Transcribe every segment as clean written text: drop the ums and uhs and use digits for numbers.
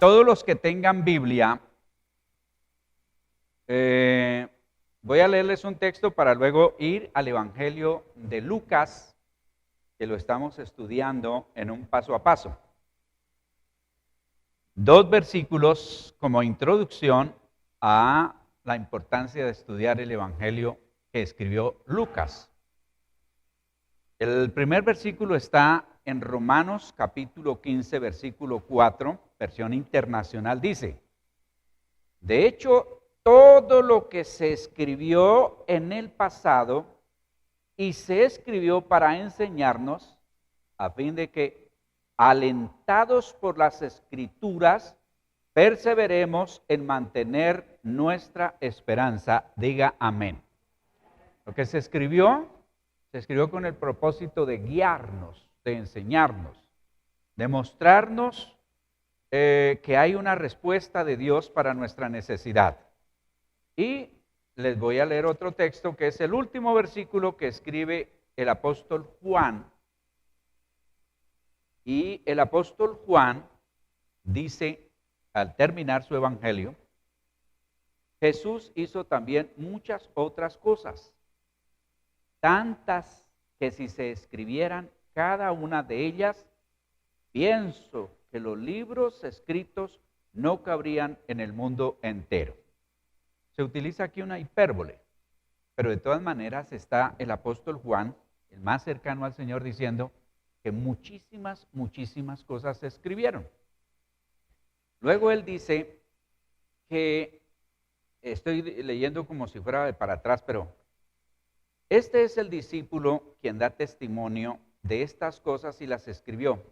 Todos los que tengan Biblia, voy a leerles un texto para luego ir al Evangelio de Lucas, que lo estamos estudiando en un paso a paso. 2 versículos como introducción a la importancia de estudiar el Evangelio que escribió Lucas. El primer versículo está en Romanos capítulo 15, versículo 4, versión internacional, dice: de hecho, todo lo que se escribió en el pasado y se escribió para enseñarnos, a fin de que, alentados por las Escrituras, perseveremos en mantener nuestra esperanza. Diga amén. Lo que se escribió con el propósito de guiarnos, de enseñarnos, de mostrarnos que hay una respuesta de Dios para nuestra necesidad. Y les voy a leer otro texto que es el último versículo que escribe el apóstol Juan. Y el apóstol Juan dice, al terminar su evangelio: Jesús hizo también muchas otras cosas, tantas que si se escribieran cada una de ellas, pienso que los libros escritos no cabrían en el mundo entero. Se utiliza aquí una hipérbole, pero de todas maneras está el apóstol Juan, el más cercano al Señor, diciendo que muchísimas cosas se escribieron. Luego él dice que, estoy leyendo como si fuera de para atrás, pero este es el discípulo quien da testimonio de estas cosas y las escribió.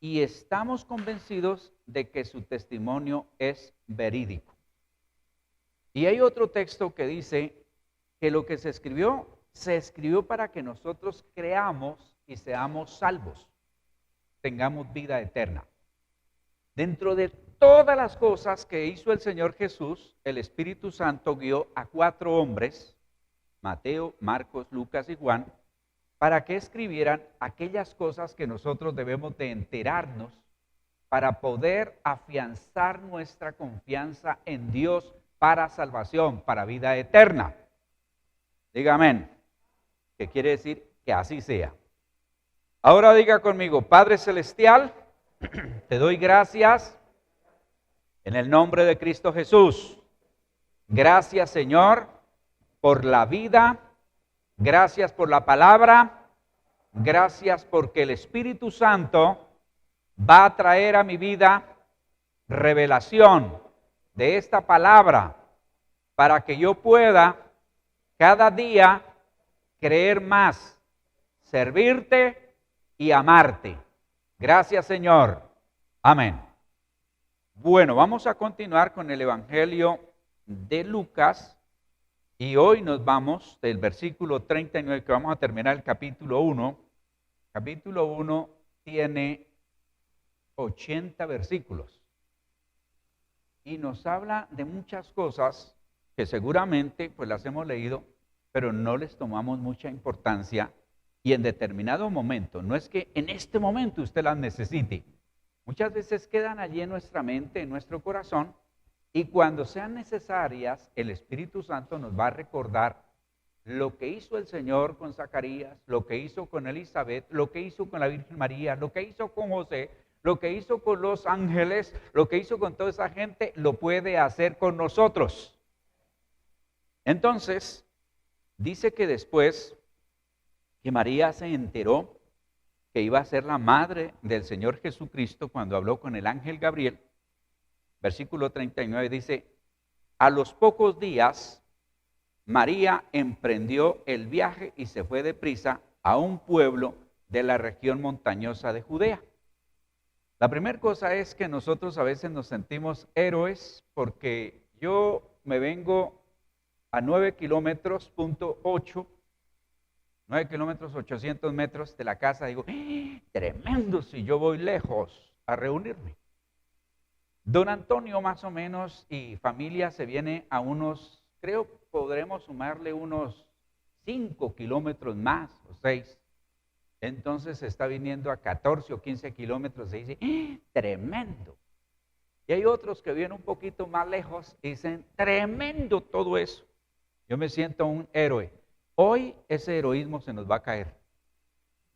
Y estamos convencidos de que su testimonio es verídico. Y hay otro texto que dice que lo que se escribió para que nosotros creamos y seamos salvos, tengamos vida eterna. Dentro de todas las cosas que hizo el Señor Jesús, el Espíritu Santo guió a 4 hombres, Mateo, Marcos, Lucas y Juan, para que escribieran aquellas cosas que nosotros debemos de enterarnos para poder afianzar nuestra confianza en Dios para salvación, para vida eterna. Diga amén. ¿Qué quiere decir? Que así sea. Ahora diga conmigo: Padre Celestial, te doy gracias en el nombre de Cristo Jesús. Gracias, Señor, por la vida. Gracias por la palabra. Gracias porque el Espíritu Santo va a traer a mi vida revelación de esta palabra para que yo pueda cada día creer más, servirte y amarte. Gracias, Señor. Amén. Bueno, vamos a continuar con el Evangelio de Lucas y hoy nos vamos del versículo 39, que vamos a terminar el capítulo 1. Capítulo 1 tiene 80 versículos y nos habla de muchas cosas que seguramente pues las hemos leído, pero no les tomamos mucha importancia, y en determinado momento, no es que en este momento usted las necesite, muchas veces quedan allí en nuestra mente, en nuestro corazón, y cuando sean necesarias, el Espíritu Santo nos va a recordar lo que hizo el Señor con Zacarías, lo que hizo con Elizabeth, lo que hizo con la Virgen María, lo que hizo con José, lo que hizo con los ángeles, lo que hizo con toda esa gente, lo puede hacer con nosotros. Entonces, dice que después que María se enteró que iba a ser la madre del Señor Jesucristo, cuando habló con el ángel Gabriel, versículo 39 dice: a los pocos días María emprendió el viaje y se fue deprisa a un pueblo de la región montañosa de Judea. La primera cosa es que nosotros a veces nos sentimos héroes porque yo me vengo a 9 kilómetros, 9 kilómetros, 800 metros de la casa. Digo, tremendo si yo voy lejos a reunirme. Don Antonio más o menos y familia se viene a unos, creo podremos sumarle unos 5 kilómetros más o 6. Entonces se está viniendo a 14 o 15 kilómetros. Se dice, tremendo. Y hay otros que vienen un poquito más lejos y dicen, tremendo todo eso. Yo me siento un héroe. Hoy ese heroísmo se nos va a caer,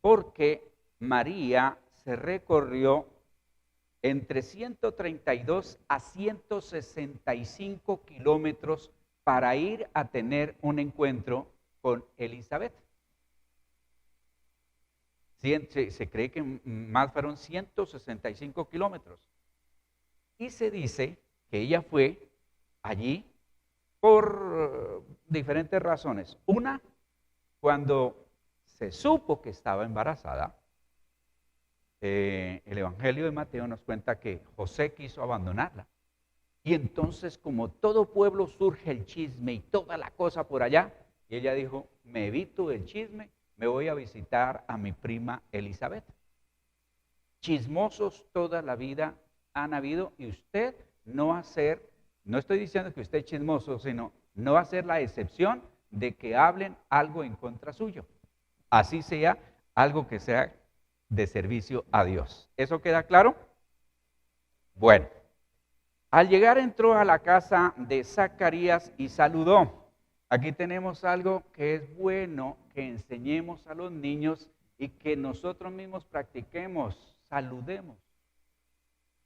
porque María se recorrió entre 132 a 165 kilómetros para ir a tener un encuentro con Elizabeth. Se cree que más fueron 165 kilómetros. Y se dice que ella fue allí por diferentes razones. Una, cuando se supo que estaba embarazada, el Evangelio de Mateo nos cuenta que José quiso abandonarla. Y entonces, como todo pueblo, surge el chisme y toda la cosa por allá. Y ella dijo, me evito el chisme, me voy a visitar a mi prima Elizabeth. Chismosos toda la vida han habido y usted no va a ser, no estoy diciendo que usted es chismoso, sino no va a ser la excepción de que hablen algo en contra suyo. Así sea algo que sea de servicio a Dios. ¿Eso queda claro? Bueno, al llegar entró a la casa de Zacarías y saludó. Aquí tenemos algo que es bueno que enseñemos a los niños y que nosotros mismos practiquemos, saludemos.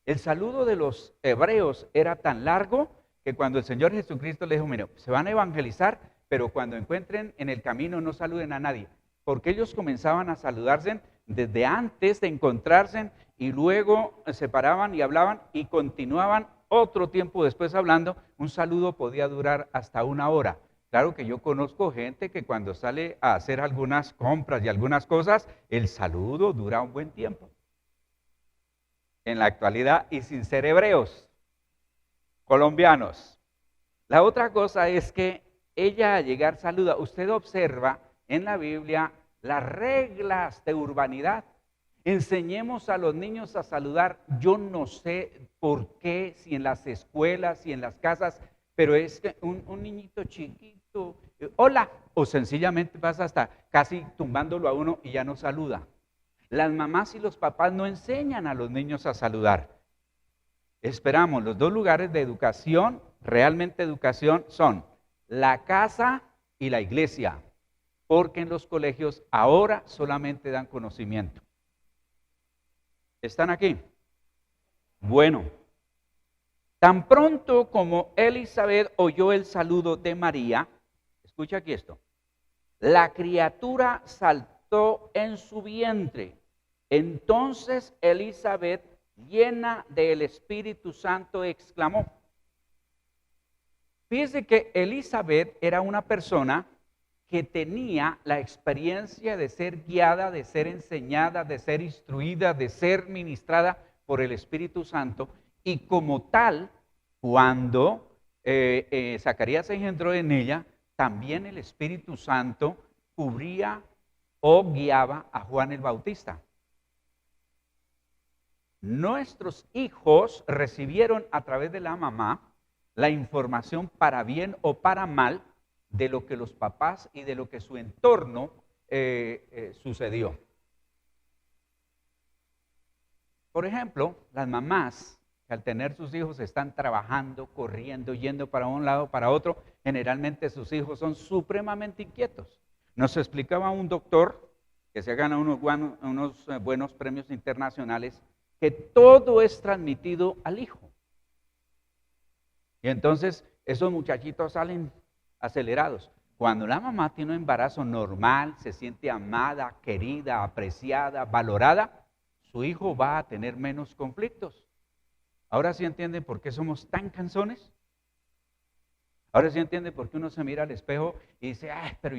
El saludo de los hebreos era tan largo que cuando el Señor Jesucristo le dijo, mire, se van a evangelizar, pero cuando encuentren en el camino no saluden a nadie, porque ellos comenzaban a saludarse desde antes de encontrarse y luego se paraban y hablaban y continuaban otro tiempo después hablando. Un saludo podía durar hasta 1 hora. Claro que yo conozco gente que cuando sale a hacer algunas compras y algunas cosas, el saludo dura un buen tiempo. En la actualidad y sin ser hebreos, colombianos. La otra cosa es que ella al llegar saluda. Usted observa en la Biblia las reglas de urbanidad. Enseñemos a los niños a saludar. Yo no sé por qué, si en las escuelas, si en las casas, pero es que un niñito chiquito, hola, o sencillamente pasa hasta casi tumbándolo a uno y ya no saluda. Las mamás y los papás no enseñan a los niños a saludar. Esperamos, los dos lugares de educación, realmente educación, son la casa y la iglesia, porque en los colegios ahora solamente dan conocimiento. ¿Están aquí? Bueno, tan pronto como Elizabeth oyó el saludo de María, escucha aquí esto, la criatura saltó en su vientre. Entonces Elizabeth, llena del Espíritu Santo, exclamó. Fíjese que Elizabeth era una persona que tenía la experiencia de ser guiada, de ser enseñada, de ser instruida, de ser ministrada por el Espíritu Santo, y como tal, cuando Zacarías se engendró en ella, también el Espíritu Santo cubría o guiaba a Juan el Bautista. Nuestros hijos recibieron a través de la mamá la información para bien o para mal de lo que los papás y de lo que su entorno sucedió. Por ejemplo, las mamás que al tener sus hijos están trabajando, corriendo, yendo para un lado, para otro, generalmente sus hijos son supremamente inquietos. Nos explicaba un doctor que se gana unos buenos premios internacionales, que todo es transmitido al hijo. Y entonces esos muchachitos salen acelerados. Cuando la mamá tiene un embarazo normal, se siente amada, querida, apreciada, valorada, su hijo va a tener menos conflictos. ¿Ahora sí entienden por qué somos tan cansones? Ahora sí entienden por qué uno se mira al espejo y dice, pero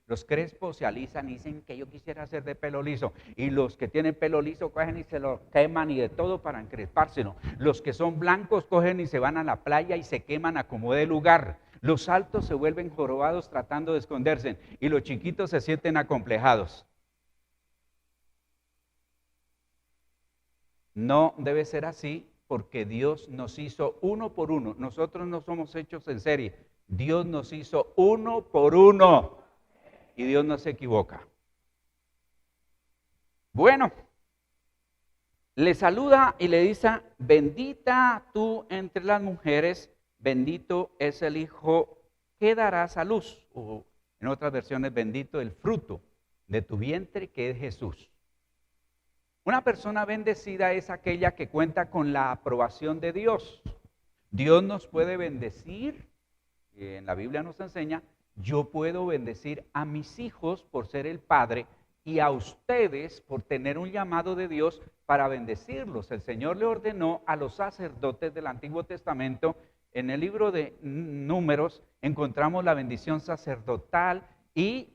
los crespos se alisan y dicen que yo quisiera ser de pelo liso. Y los que tienen pelo liso cogen y se lo queman y de todo para encrespárselo. Los que son blancos cogen y se van a la playa y se queman a como dé lugar. Los altos se vuelven jorobados tratando de esconderse y los chiquitos se sienten acomplejados. No debe ser así, porque Dios nos hizo uno por uno. Nosotros no somos hechos en serie. Dios nos hizo uno por uno. Y Dios no se equivoca. Bueno, le saluda y le dice, bendita tú entre las mujeres, bendito es el hijo que darás a luz. O en otras versiones, bendito el fruto de tu vientre que es Jesús. Una persona bendecida es aquella que cuenta con la aprobación de Dios. Dios nos puede bendecir, en la Biblia nos enseña, yo puedo bendecir a mis hijos por ser el padre y a ustedes por tener un llamado de Dios para bendecirlos. El Señor le ordenó a los sacerdotes del Antiguo Testamento, en el libro de Números encontramos la bendición sacerdotal y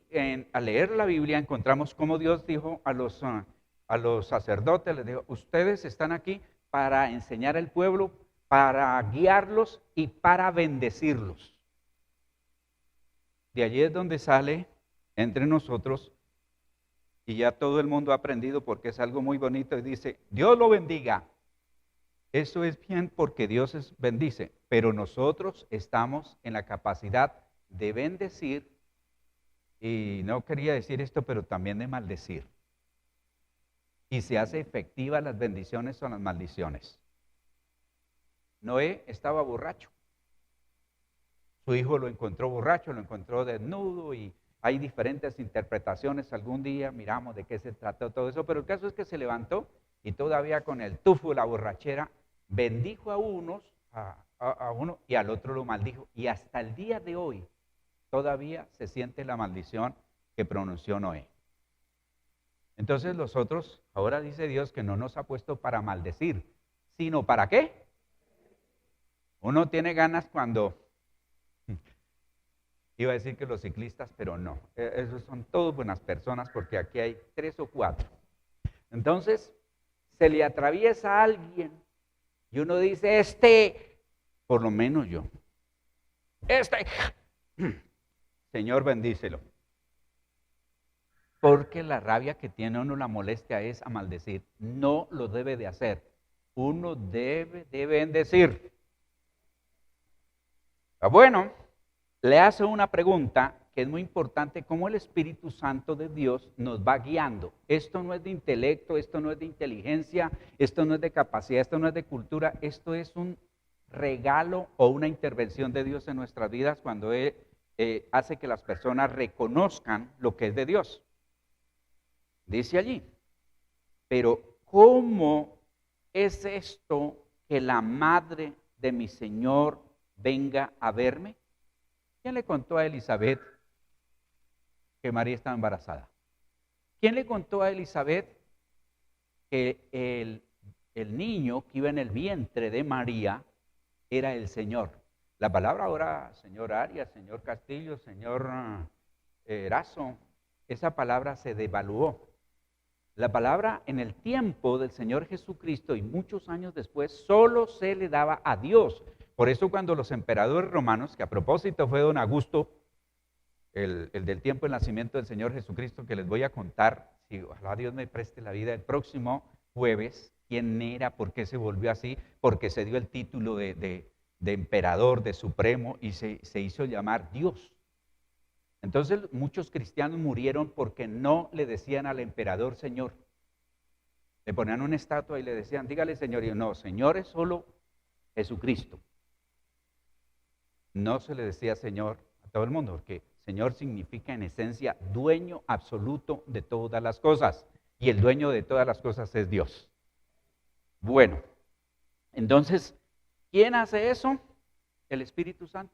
al leer la Biblia encontramos cómo Dios dijo a los sacerdotes, les dijo, ustedes están aquí para enseñar al pueblo, para guiarlos y para bendecirlos. De allí es donde sale entre nosotros, y ya todo el mundo ha aprendido porque es algo muy bonito, y dice, Dios lo bendiga. Eso es bien porque Dios bendice, pero nosotros estamos en la capacidad de bendecir, y no quería decir esto, pero también de maldecir. Y se hace efectiva las bendiciones o las maldiciones. Noé estaba borracho. Su hijo lo encontró borracho, lo encontró desnudo y hay diferentes interpretaciones. Algún día miramos de qué se trató todo eso, pero el caso es que se levantó y todavía con el tufo, la borrachera, bendijo a uno y al otro lo maldijo. Y hasta el día de hoy todavía se siente la maldición que pronunció Noé. Entonces nosotros, ahora dice Dios que no nos ha puesto para maldecir, sino ¿para qué? Uno tiene ganas cuando, iba a decir que los ciclistas, pero no, esos son todos buenas personas porque aquí hay 3 o 4. Entonces, se le atraviesa a alguien y uno dice, por lo menos yo, Señor bendícelo. Porque la rabia que tiene uno, la molestia es a maldecir. No lo debe de hacer. Uno debe de bendecir. Bueno, le hace una pregunta que es muy importante, cómo el Espíritu Santo de Dios nos va guiando. Esto no es de intelecto, esto no es de inteligencia, esto no es de capacidad, esto no es de cultura, esto es un regalo o una intervención de Dios en nuestras vidas cuando Él hace que las personas reconozcan lo que es de Dios. Dice allí, pero ¿cómo es esto que la madre de mi Señor venga a verme? ¿Quién le contó a Elizabeth que María estaba embarazada? ¿Quién le contó a Elizabeth que el niño que iba en el vientre de María era el Señor? La palabra ahora, señor Arias, señor Castillo, señor Erazo, esa palabra se devaluó. La palabra en el tiempo del Señor Jesucristo y muchos años después solo se le daba a Dios. Por eso cuando los emperadores romanos, que a propósito fue don Augusto, el del tiempo del nacimiento del Señor Jesucristo, que les voy a contar, si ojalá Dios me preste la vida, el próximo jueves, quién era, por qué se volvió así, porque se dio el título de emperador, de supremo, y se hizo llamar Dios. Entonces muchos cristianos murieron porque no le decían al emperador Señor. Le ponían una estatua y le decían, dígale Señor. Y yo, no, Señor es solo Jesucristo. No se le decía Señor a todo el mundo, porque Señor significa en esencia dueño absoluto de todas las cosas. Y el dueño de todas las cosas es Dios. Bueno, entonces, ¿quién hace eso? El Espíritu Santo.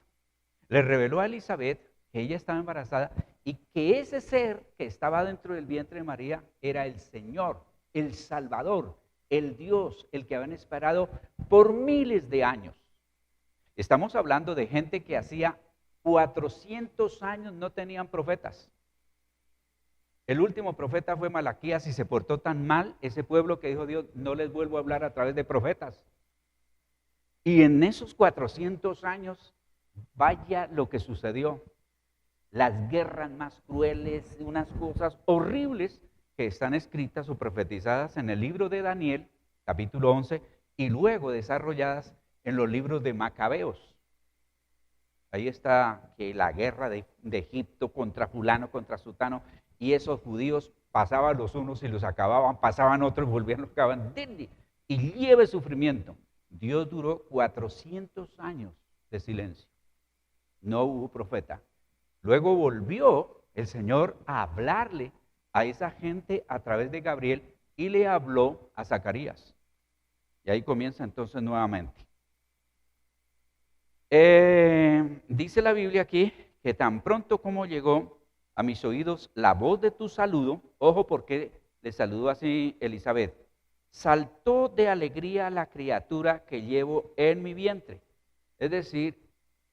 Le reveló a Elizabeth que ella estaba embarazada y que ese ser que estaba dentro del vientre de María era el Señor, el Salvador, el Dios, el que habían esperado por miles de años. Estamos hablando de gente que hacía 400 años no tenían profetas. El último profeta fue Malaquías y se portó tan mal ese pueblo que dijo Dios, no les vuelvo a hablar a través de profetas. Y en esos 400 años, vaya lo que sucedió. Las guerras más crueles, unas cosas horribles que están escritas o profetizadas en el libro de Daniel, capítulo 11, y luego desarrolladas en los libros de Macabeos. Ahí está que la guerra de Egipto contra fulano, contra sutano, y esos judíos pasaban los unos y los acababan, pasaban otros y volvían, los acababan. Y lleve sufrimiento. Dios duró 400 años de silencio. No hubo profeta. Luego volvió el Señor a hablarle a esa gente a través de Gabriel y le habló a Zacarías. Y ahí comienza entonces nuevamente. Dice la Biblia aquí que tan pronto como llegó a mis oídos la voz de tu saludo, ojo porque le saludó así Elizabeth, saltó de alegría la criatura que llevo en mi vientre. Es decir,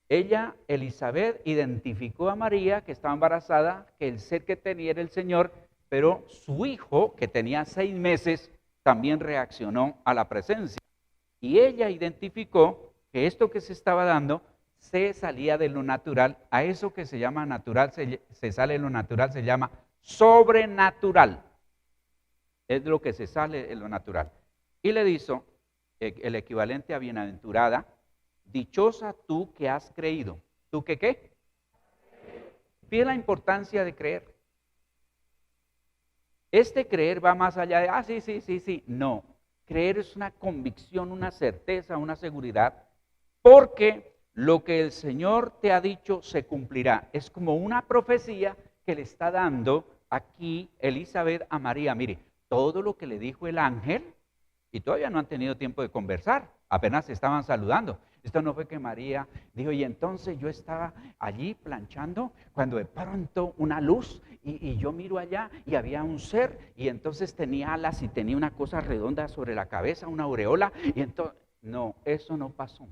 ella, Elizabeth, identificó a María que estaba embarazada, que el ser que tenía era el Señor, pero su hijo, que tenía 6 meses, también reaccionó a la presencia. Y ella identificó que esto que se estaba dando se salía de lo natural. A eso que se llama natural, se sale de lo natural, se llama sobrenatural. Es lo que se sale de lo natural. Y le dijo el equivalente a bienaventurada, dichosa tú que has creído. ¿Tú que qué? Fíjate la importancia de creer. Este creer va más allá de, sí. No, creer es una convicción, una certeza, una seguridad, porque lo que el Señor te ha dicho se cumplirá. Es como una profecía que le está dando aquí Elizabeth a María. Mire, todo lo que le dijo el ángel, y todavía no han tenido tiempo de conversar, apenas se estaban saludando. Esto no fue que María dijo, y entonces yo estaba allí planchando cuando de pronto una luz y yo miro allá y había un ser y entonces tenía alas y tenía una cosa redonda sobre la cabeza, una aureola, y entonces, no, eso no pasó.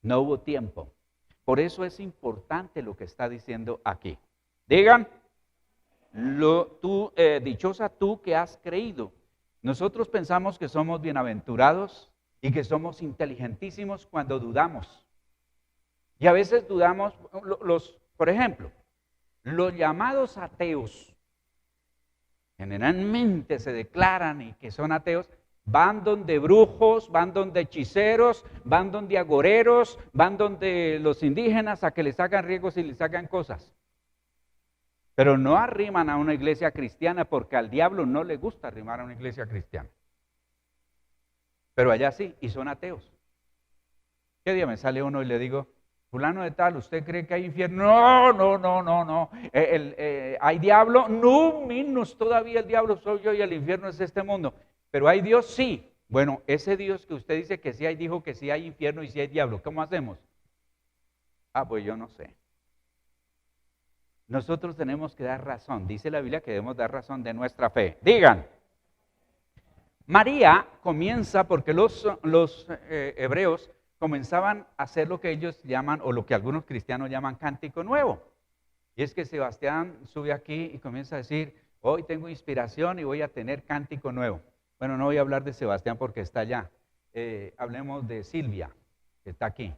No hubo tiempo. Por eso es importante lo que está diciendo aquí. Digan, dichosa tú que has creído. Nosotros pensamos que somos bienaventurados y que somos inteligentísimos cuando dudamos. Y a veces dudamos, por ejemplo, los llamados ateos, generalmente se declaran y que son ateos, van donde brujos, van donde hechiceros, van donde agoreros, van donde los indígenas a que les hagan riegos y les hagan cosas. Pero no arriman a una iglesia cristiana porque al diablo no le gusta arrimar a una iglesia cristiana. Pero allá sí, y son ateos. ¿Qué día me sale uno y le digo, fulano de tal, ¿usted cree que hay infierno? No. ¿Hay diablo? No, menos todavía el diablo soy yo y el infierno es este mundo. Pero ¿hay Dios? Sí. Bueno, ese Dios que usted dice que sí hay, dijo que sí hay infierno y sí hay diablo. ¿Cómo hacemos? Pues yo no sé. Nosotros tenemos que dar razón. Dice la Biblia que debemos dar razón de nuestra fe. Digan. María comienza porque los hebreos comenzaban a hacer lo que ellos llaman, o lo que algunos cristianos llaman cántico nuevo. Y es que Sebastián sube aquí y comienza a decir, hoy tengo inspiración y voy a tener cántico nuevo. Bueno, no voy a hablar de Sebastián porque está allá. Hablemos de Silvia, que está aquí.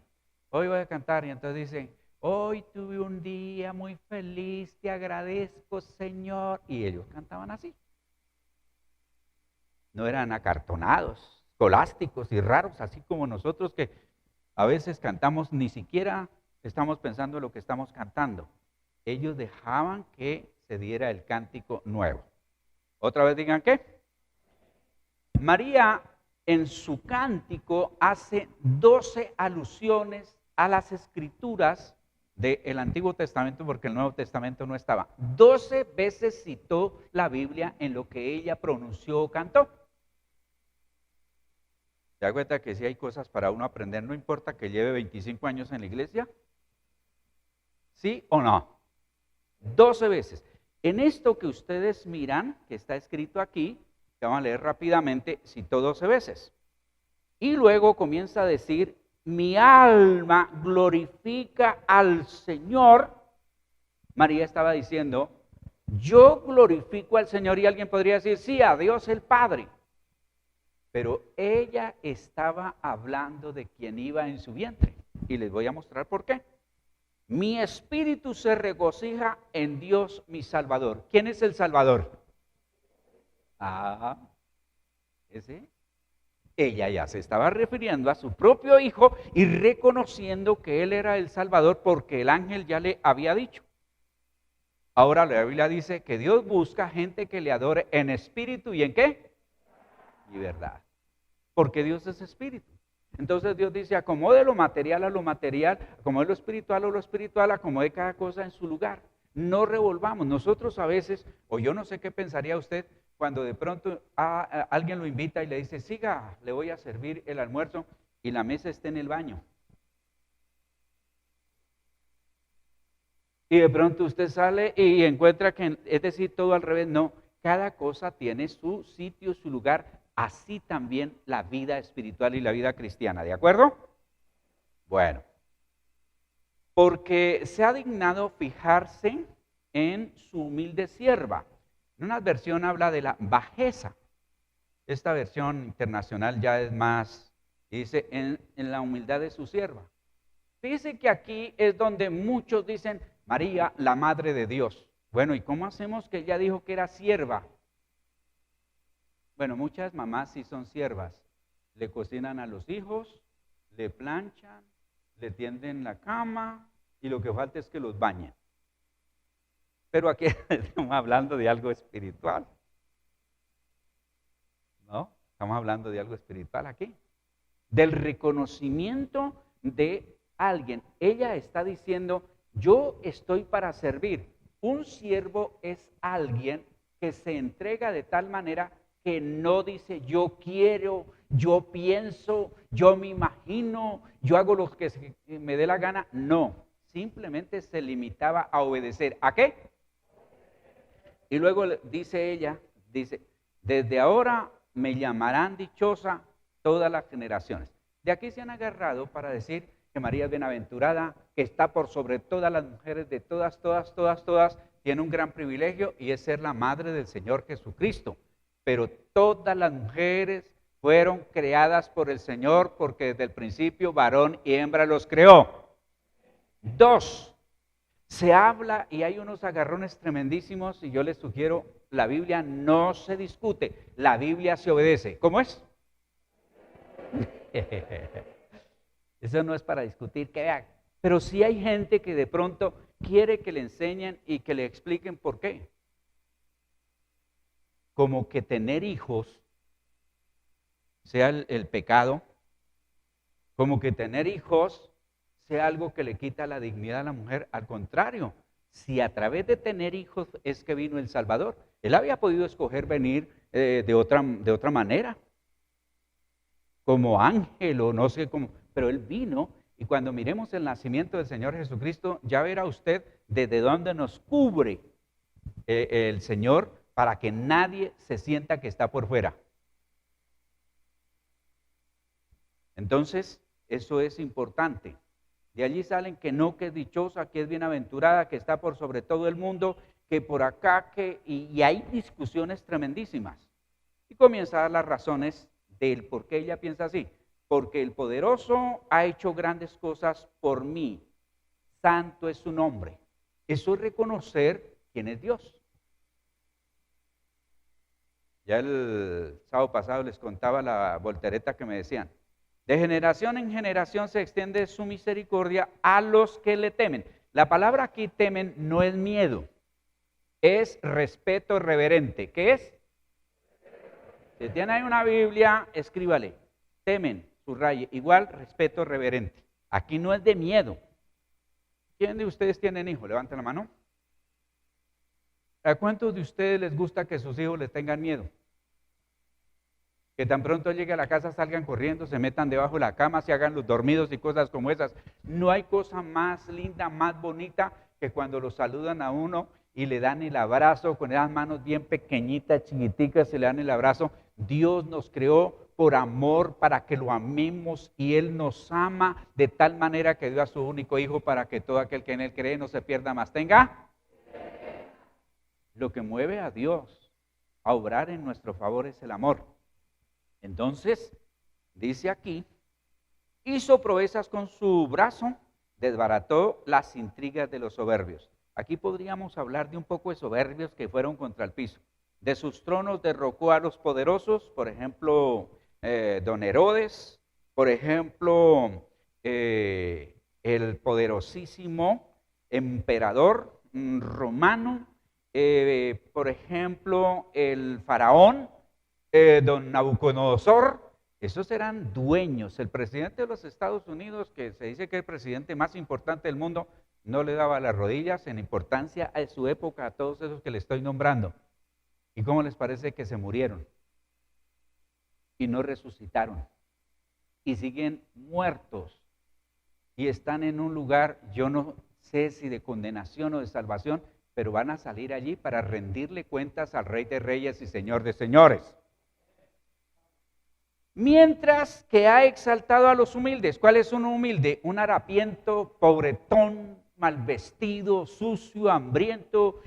Hoy voy a cantar y entonces dice, hoy tuve un día muy feliz, te agradezco, Señor. Y ellos cantaban así. No eran acartonados, escolásticos y raros, así como nosotros que a veces cantamos, ni siquiera estamos pensando en lo que estamos cantando. Ellos dejaban que se diera el cántico nuevo. Otra vez digan, ¿qué? María en su cántico hace 12 alusiones a las escrituras del Antiguo Testamento, porque el Nuevo Testamento no estaba. 12 veces citó la Biblia en lo que ella pronunció o cantó. ¿Se da cuenta que si hay cosas para uno aprender, no importa que lleve 25 años en la iglesia? ¿Sí o no? 12 veces. En esto que ustedes miran, que está escrito aquí, que vamos a leer rápidamente, citó 12 veces. Y luego comienza a decir, mi alma glorifica al Señor. María estaba diciendo, yo glorifico al Señor, y alguien podría decir, sí, a Dios el Padre. Pero ella estaba hablando de quien iba en su vientre. Y les voy a mostrar por qué. Mi espíritu se regocija en Dios mi Salvador. ¿Quién es el Salvador? ¿Ese? Ella ya se estaba refiriendo a su propio hijo y reconociendo que él era el Salvador porque el ángel ya le había dicho. Ahora la Biblia dice que Dios busca gente que le adore en espíritu y en qué? Y verdad. Porque Dios es espíritu. Entonces Dios dice, acomode lo material a lo material, acomode lo espiritual a lo espiritual, acomode cada cosa en su lugar. No revolvamos. Nosotros a veces, o yo no sé qué pensaría usted, cuando de pronto alguien lo invita y le dice, siga, le voy a servir el almuerzo y la mesa está en el baño. Y de pronto usted sale y encuentra que, es decir, todo al revés. No, cada cosa tiene su sitio, su lugar. Así también la vida espiritual y la vida cristiana, ¿de acuerdo? Bueno, porque se ha dignado fijarse en su humilde sierva. En una versión habla de la bajeza. Esta versión internacional ya es más, dice, en la humildad de su sierva. Fíjese que aquí es donde muchos dicen, María, la Madre de Dios. Bueno, ¿y cómo hacemos que ella dijo que era sierva? Bueno, muchas mamás sí son siervas. Le cocinan a los hijos, le planchan, le tienden la cama y lo que falta es que los bañen. Pero aquí estamos hablando de algo espiritual. ¿No? Estamos hablando de algo espiritual aquí. Del reconocimiento de alguien. Ella está diciendo, yo estoy para servir. Un siervo es alguien que se entrega de tal manera que no dice yo quiero, yo pienso, yo me imagino, yo hago lo que me dé la gana. No, simplemente se limitaba a obedecer. ¿A qué? Y luego dice ella, dice, desde ahora me llamarán dichosa todas las generaciones. De aquí se han agarrado para decir que María es bienaventurada, que está por sobre todas las mujeres, de todas, tiene un gran privilegio y es ser la madre del Señor Jesucristo. Pero todas las mujeres fueron creadas por el Señor porque desde el principio varón y hembra los creó. 2, se habla y hay unos agarrones tremendísimos y yo les sugiero, la Biblia no se discute, la Biblia se obedece. ¿Cómo es? Eso no es para discutir, que vean. Pero sí hay gente que de pronto quiere que le enseñen y que le expliquen por qué. Como que tener hijos sea el pecado, como que tener hijos sea algo que le quita la dignidad a la mujer. Al contrario, si a través de tener hijos es que vino el Salvador, él había podido escoger venir de otra manera, como ángel o no sé cómo, pero él vino. Y cuando miremos el nacimiento del Señor Jesucristo, ya verá usted desde dónde nos cubre el Señor para que nadie se sienta que está por fuera. Entonces, eso es importante. De allí salen que no, que es dichosa, que es bienaventurada, que está por sobre todo el mundo, que por acá, y hay discusiones tremendísimas. Y comienza a dar las razones del por qué ella piensa así. Porque el poderoso ha hecho grandes cosas por mí. Santo es su nombre. Eso es reconocer quién es Dios. Ya el sábado pasado les contaba la voltereta que me decían. De generación en generación se extiende su misericordia a los que le temen. La palabra aquí temen no es miedo, es respeto reverente. ¿Qué es? Si tiene ahí una Biblia, escríbale. Temen, subraye, igual respeto reverente. Aquí no es de miedo. ¿Quién de ustedes tienen hijos? Levanten la mano. ¿A cuántos de ustedes les gusta que sus hijos les tengan miedo? Que tan pronto llegue a la casa salgan corriendo, se metan debajo de la cama, se hagan los dormidos y cosas como esas. No hay cosa más linda, más bonita que cuando los saludan a uno y le dan el abrazo con esas manos bien pequeñitas, chiquiticas, se le dan el abrazo. Dios nos creó por amor para que lo amemos y Él nos ama de tal manera que dio a su único hijo para que todo aquel que en Él cree no se pierda más. Tenga. Lo que mueve a Dios a obrar en nuestro favor es el amor. Entonces, dice aquí, hizo proezas con su brazo, desbarató las intrigas de los soberbios. Aquí podríamos hablar de un poco de soberbios que fueron contra el piso. De sus tronos derrocó a los poderosos, por ejemplo, don Herodes, por ejemplo, el poderosísimo emperador romano, por ejemplo, el faraón, don Nabucodonosor. Esos eran dueños. El presidente de los Estados Unidos, que se dice que es el presidente más importante del mundo, no le daba las rodillas en importancia a su época a todos esos que le estoy nombrando. ¿Y cómo les parece que se murieron? Y no resucitaron. Y siguen muertos. Y están en un lugar, yo no sé si de condenación o de salvación, pero van a salir allí para rendirle cuentas al Rey de Reyes y Señor de Señores. Mientras que ha exaltado a los humildes. ¿Cuál es un humilde? Un harapiento, pobretón, mal vestido, sucio, hambriento,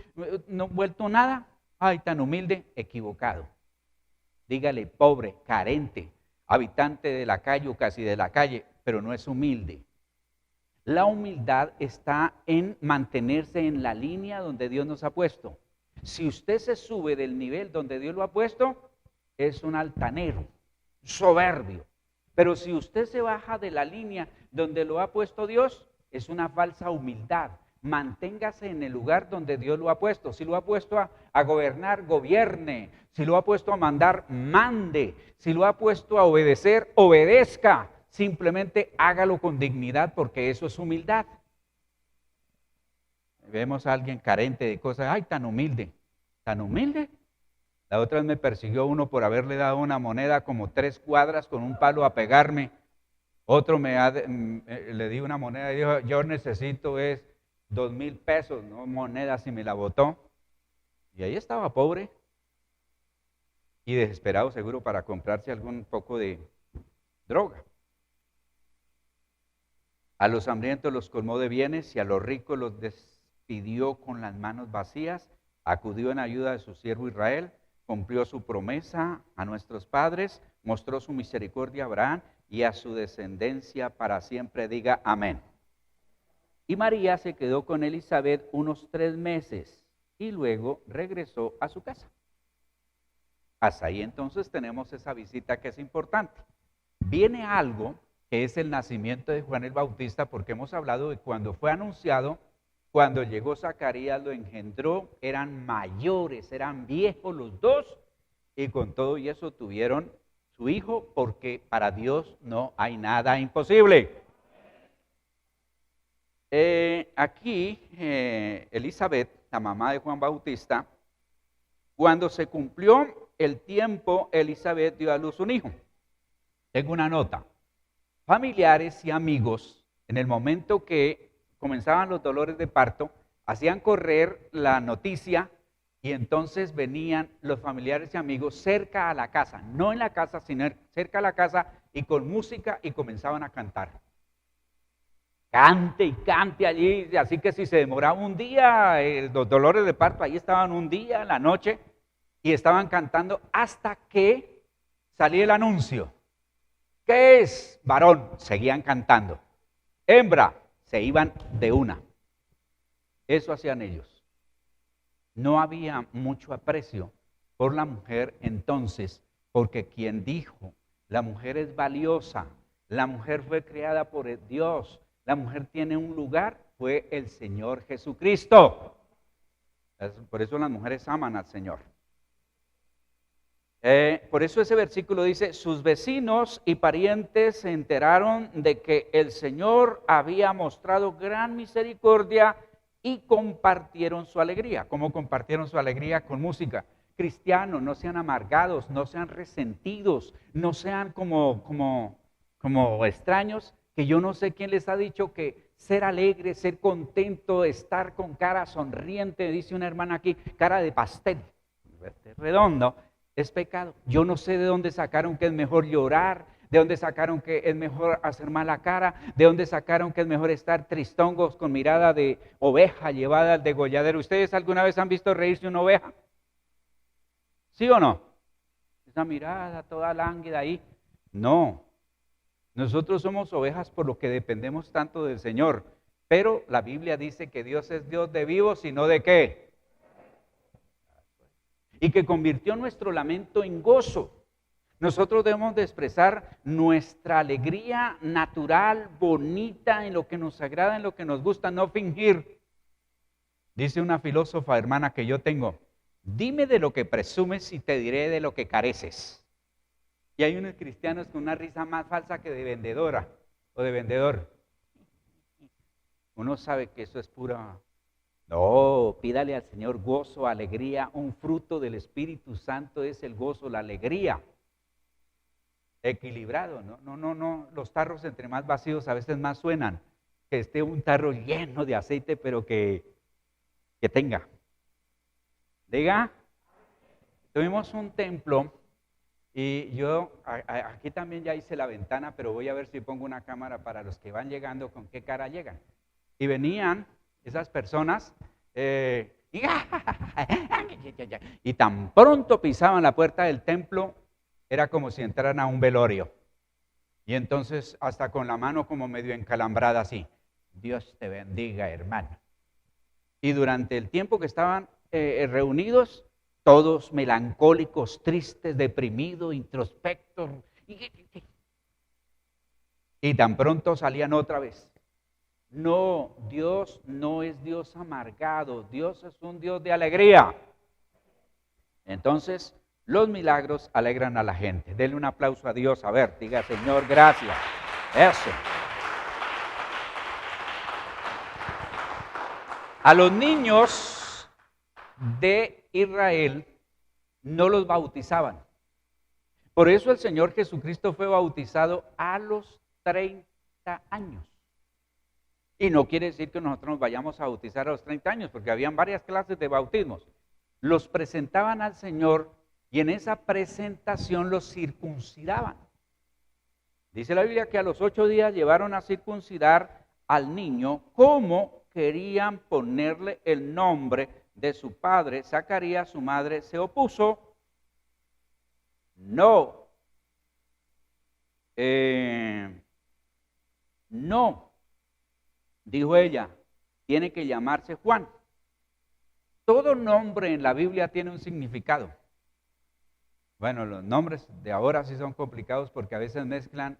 no vuelto nada. Ay, tan humilde, equivocado. Dígale pobre, carente, habitante de la calle o casi de la calle, pero no es humilde. La humildad está en mantenerse en la línea donde Dios nos ha puesto. Si usted se sube del nivel donde Dios lo ha puesto, es un altanero, soberbio. Pero si usted se baja de la línea donde lo ha puesto Dios, es una falsa humildad. Manténgase en el lugar donde Dios lo ha puesto. Si lo ha puesto a gobernar, gobierne. Si lo ha puesto a mandar, mande. Si lo ha puesto a obedecer, obedezca. Simplemente hágalo con dignidad, porque eso es humildad. Vemos a alguien carente de cosas. Ay, tan humilde. ¿Tan humilde? La otra vez me persiguió uno por haberle dado una moneda como 3 cuadras con un palo a pegarme. Otro le di una moneda y dijo, yo necesito es 2,000 pesos, no monedas, y me la botó. Y ahí estaba pobre y desesperado seguro para comprarse algún poco de droga. A los hambrientos los colmó de bienes y a los ricos los despidió con las manos vacías. Acudió en ayuda de su siervo Israel, cumplió su promesa a nuestros padres, mostró su misericordia a Abraham y a su descendencia para siempre. Diga amén. Y María se quedó con Elizabeth unos 3 meses y luego regresó a su casa. Hasta ahí entonces tenemos esa visita que es importante. Viene algo que es el nacimiento de Juan el Bautista, porque hemos hablado de cuando fue anunciado, cuando llegó Zacarías lo engendró, eran mayores, eran viejos los dos, y con todo y eso tuvieron su hijo, porque para Dios no hay nada imposible. Aquí Elizabeth, la mamá de Juan Bautista, cuando se cumplió el tiempo, Elizabeth dio a luz un hijo. Tengo una nota. Familiares y amigos, en el momento que comenzaban los dolores de parto, hacían correr la noticia y entonces venían los familiares y amigos cerca a la casa, no en la casa, sino cerca a la casa, y con música, y comenzaban a cantar. Cante y cante allí, así que si se demoraba un día, los dolores de parto, ahí estaban un día, en la noche, y estaban cantando hasta que salía el anuncio. ¿Qué es? Varón, seguían cantando. Hembra, se iban de una. Eso hacían ellos. No había mucho aprecio por la mujer entonces, porque quien dijo, la mujer es valiosa, la mujer fue creada por Dios, la mujer tiene un lugar, fue el Señor Jesucristo. Por eso las mujeres aman al Señor. Por eso ese versículo dice, sus vecinos y parientes se enteraron de que el Señor había mostrado gran misericordia y compartieron su alegría. ¿Cómo compartieron su alegría? Con música. Cristianos, no sean amargados, no sean resentidos, no sean como extraños, que yo no sé quién les ha dicho que ser alegre, ser contento, estar con cara sonriente, dice una hermana aquí, cara de pastel, redondo, es pecado. Yo no sé de dónde sacaron que es mejor llorar, de dónde sacaron que es mejor hacer mala cara, de dónde sacaron que es mejor estar tristongos con mirada de oveja llevada al degolladero. ¿Ustedes alguna vez han visto reírse una oveja? ¿Sí o no? Esa mirada toda lánguida ahí. No. Nosotros somos ovejas por lo que dependemos tanto del Señor. Pero la Biblia dice que Dios es Dios de vivos y no de ¿qué? Y que convirtió nuestro lamento en gozo. Nosotros debemos de expresar nuestra alegría natural, bonita, en lo que nos agrada, en lo que nos gusta, no fingir. Dice una filósofa hermana que yo tengo, dime de lo que presumes y te diré de lo que careces. Y hay unos cristianos con una risa más falsa que de vendedora o de vendedor. Uno sabe que eso es pura... No, pídale al Señor gozo, alegría. Un fruto del Espíritu Santo es el gozo, la alegría. Equilibrado, no. Los tarros entre más vacíos a veces más suenan. Que esté un tarro lleno de aceite, pero que tenga. Diga, tuvimos un templo y yo aquí también ya hice la ventana, pero voy a ver si pongo una cámara para los que van llegando, con qué cara llegan. Y venían esas personas y tan pronto pisaban la puerta del templo, era como si entraran a un velorio. Y entonces hasta con la mano como medio encalambrada así. Dios te bendiga, hermano. Y durante el tiempo que estaban reunidos, todos melancólicos, tristes, deprimidos, introspectos. Y tan pronto salían otra vez. No, Dios no es Dios amargado, Dios es un Dios de alegría. Entonces, los milagros alegran a la gente. Denle un aplauso a Dios, a ver, diga, Señor, gracias. Eso. A los niños de Israel no los bautizaban. Por eso el Señor Jesucristo fue bautizado a los 30 años. Y no quiere decir que nosotros nos vayamos a bautizar a los 30 años, porque habían varias clases de bautismos. Los presentaban al Señor y en esa presentación los circuncidaban. Dice la Biblia que a los 8 días llevaron a circuncidar al niño como querían ponerle el nombre de su padre. Zacarías, su madre, se opuso. No, dijo ella, tiene que llamarse Juan. Todo nombre en la Biblia tiene un significado. Bueno, los nombres de ahora sí son complicados porque a veces mezclan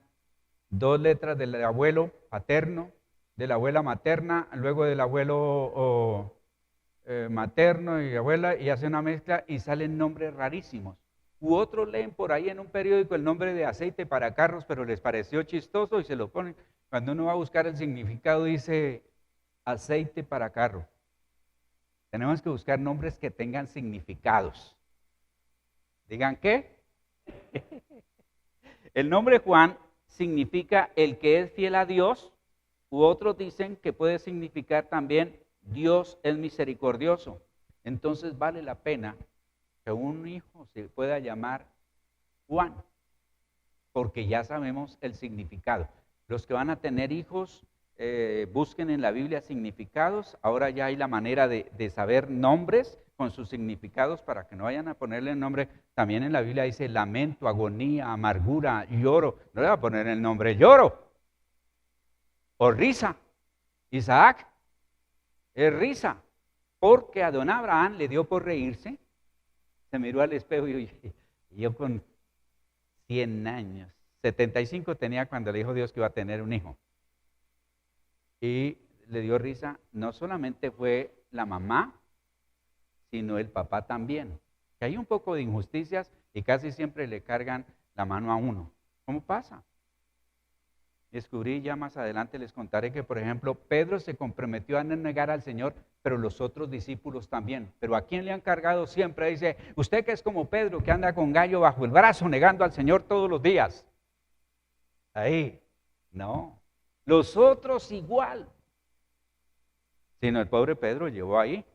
2 letras del abuelo paterno, de la abuela materna, luego del abuelo materno y abuela, y hacen una mezcla y salen nombres rarísimos. U otros leen por ahí en un periódico el nombre de aceite para carros, pero les pareció chistoso y se lo ponen. Cuando uno va a buscar el significado dice aceite para carro. Tenemos que buscar nombres que tengan significados. ¿Digan qué? El nombre Juan significa el que es fiel a Dios, u otros dicen que puede significar también Dios es misericordioso. Entonces vale la pena que un hijo se pueda llamar Juan, porque ya sabemos el significado. Los que van a tener hijos, busquen en la Biblia significados. Ahora ya hay la manera de saber nombres con sus significados para que no vayan a ponerle el nombre. También en la Biblia dice lamento, agonía, amargura, lloro. No le va a poner el nombre lloro o risa. Isaac es risa, porque a don Abraham le dio por reírse. Se miró al espejo y yo con 100 años, 75 tenía cuando le dijo Dios que iba a tener un hijo. Y le dio risa, no solamente fue la mamá, sino el papá también. Que hay un poco de injusticias y casi siempre le cargan la mano a uno. ¿Cómo pasa? Descubrí ya más adelante, les contaré que, por ejemplo, Pedro se comprometió a no negar al Señor, pero los otros discípulos también. Pero ¿a quién le han cargado siempre? Dice, usted que es como Pedro, que anda con gallo bajo el brazo, negando al Señor todos los días. Ahí, no. Los otros igual. Sino el pobre Pedro llevó ahí.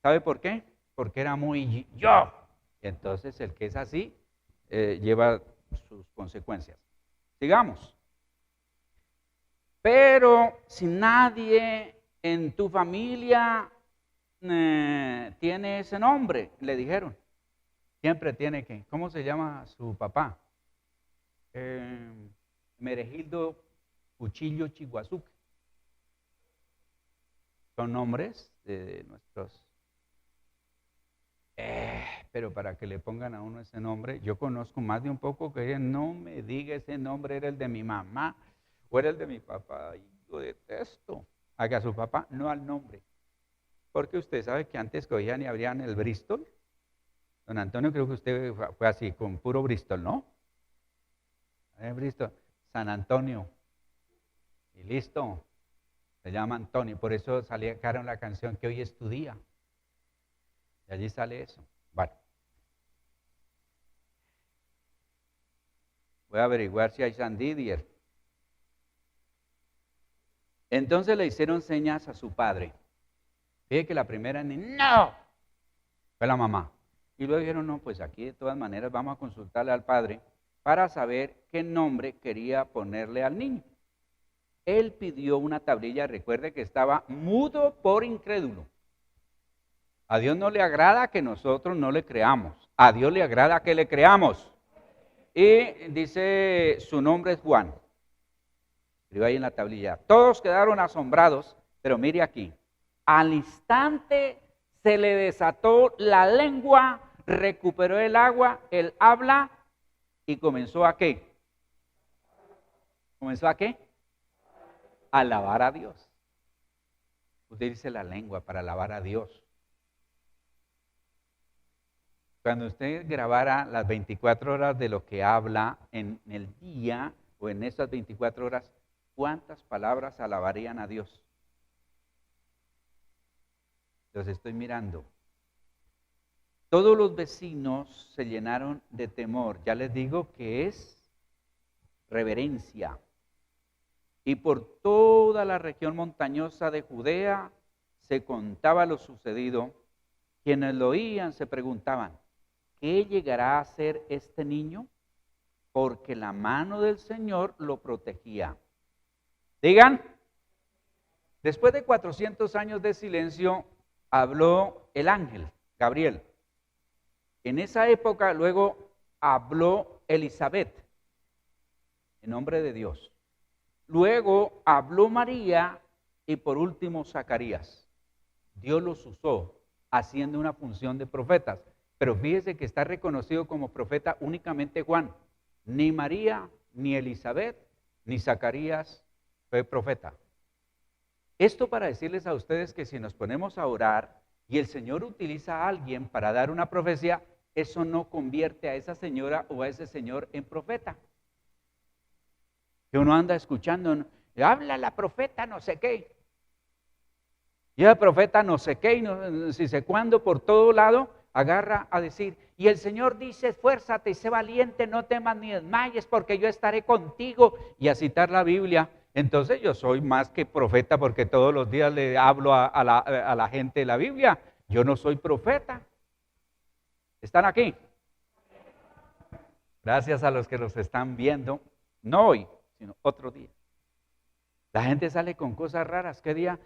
¿Sabe por qué? Porque era muy yo. Entonces el que es así, lleva sus consecuencias. Sigamos. Pero si nadie en tu familia tiene ese nombre, le dijeron, siempre tiene que, ¿cómo se llama su papá? Meregildo Cuchillo Chiguazuque. Son nombres de nuestros. pero para que le pongan a uno ese nombre, yo conozco más de un poco que dicen, no me diga ese nombre, era el de mi mamá o era el de mi papá. Y yo detesto. Haga a su papá, no al nombre. Porque usted sabe que antes cogían y abrían el Bristol. Don Antonio, creo que usted fue así, con puro Bristol, ¿no? Bristol, San Antonio. Y listo. Se llama Antonio. Por eso salía cara en la canción que hoy es tu día. Y allí sale eso. Vale. Voy a averiguar si hay San Didier. Entonces le hicieron señas a su padre. Fíjate que la primera, no, fue la mamá. Y luego dijeron, no, pues aquí de todas maneras vamos a consultarle al padre para saber qué nombre quería ponerle al niño. Él pidió una tablilla, recuerde que estaba mudo por incrédulo. A Dios no le agrada que nosotros no le creamos. A Dios le agrada que le creamos. Y dice, su nombre es Juan. Escribió ahí en la tablilla. Todos quedaron asombrados, pero mire aquí. Al instante se le desató la lengua, recuperó el agua, el habla y comenzó a ¿qué? ¿Comenzó a qué? A alabar a Dios. Utilice la lengua para alabar a Dios. Cuando usted grabara las 24 horas de lo que habla en el día o en esas 24 horas, ¿cuántas palabras alabarían a Dios? Los estoy mirando. Todos los vecinos se llenaron de temor. Ya les digo que es reverencia. Y por toda la región montañosa de Judea se contaba lo sucedido. Quienes lo oían se preguntaban, ¿qué llegará a ser este niño? Porque la mano del Señor lo protegía. Digan, después de 400 años de silencio, habló el ángel, Gabriel. En esa época luego habló Elizabeth, en nombre de Dios. Luego habló María y por último Zacarías. Dios los usó haciendo una función de profetas. Pero fíjese que está reconocido como profeta únicamente Juan. Ni María, ni Elizabeth, ni Zacarías fue profeta. Esto para decirles a ustedes que si nos ponemos a orar y el Señor utiliza a alguien para dar una profecía, eso no convierte a esa señora o a ese señor en profeta. Que uno anda escuchando, habla la profeta no sé qué. Y el profeta no sé qué, y no sé cuándo, por todo lado, agarra a decir, y el Señor dice, esfuérzate y sé valiente, no temas ni desmayes, porque yo estaré contigo, y a citar la Biblia. Entonces yo soy más que profeta, porque todos los días le hablo a la gente de la Biblia. Yo no soy profeta. ¿Están aquí? Gracias a los que los están viendo, no hoy, sino otro día. La gente sale con cosas raras. ¿Qué día?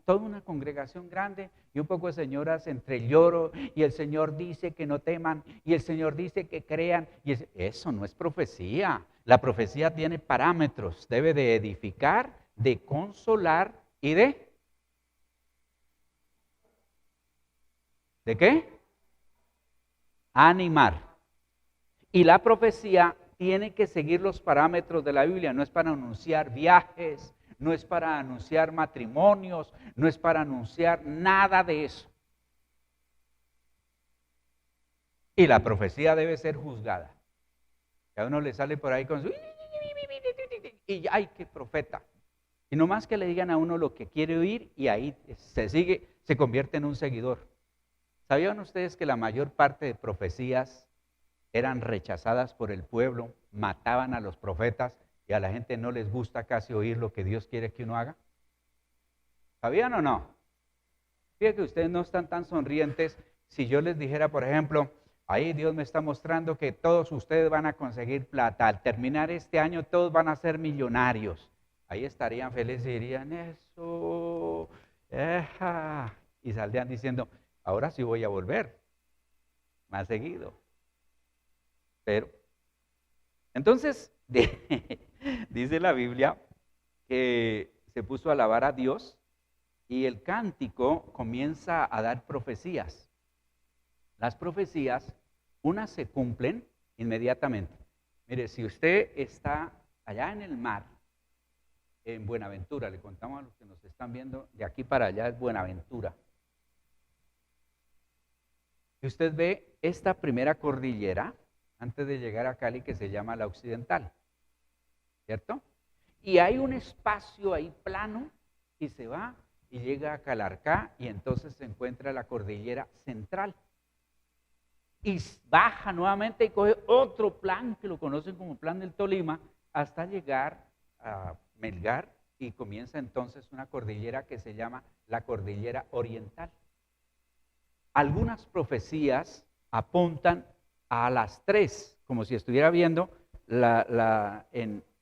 Toda una congregación grande y un poco de señoras entre el lloro y el Señor dice que no teman y el Señor dice que crean. Y eso no es profecía. La profecía tiene parámetros. Debe de edificar, de consolar y ¿de qué? Animar. Y la profecía tiene que seguir los parámetros de la Biblia. No es para anunciar viajes, no es para anunciar matrimonios, no es para anunciar nada de eso. Y la profecía debe ser juzgada. A uno le sale por ahí con su... Y ¡ay, qué profeta! Y nomás que le digan a uno lo que quiere oír y ahí se convierte en un seguidor. ¿Sabían ustedes que la mayor parte de profecías eran rechazadas por el pueblo, mataban a los profetas y a la gente no les gusta casi oír lo que Dios quiere que uno haga? ¿Sabían o no? Fíjense que ustedes no están tan sonrientes si yo les dijera, por ejemplo, ahí Dios me está mostrando que todos ustedes van a conseguir plata, al terminar este año todos van a ser millonarios. Ahí estarían felices y dirían, eso, y saldrían diciendo, ahora sí voy a volver, más seguido. Pero, entonces, dice la Biblia que se puso a alabar a Dios y el cántico comienza a dar profecías. Las profecías, unas se cumplen inmediatamente. Mire, si usted está allá en el mar, en Buenaventura, le contamos a los que nos están viendo, de aquí para allá es Buenaventura. Y usted ve esta primera cordillera, antes de llegar a Cali, que se llama la Occidental, ¿cierto? Y hay un espacio ahí plano y se va y llega a Calarcá y entonces se encuentra la cordillera central. Y baja nuevamente y coge otro plan que lo conocen como plan del Tolima hasta llegar a Melgar y comienza entonces una cordillera que se llama la cordillera oriental. Algunas profecías apuntan a las tres, como si estuviera viendo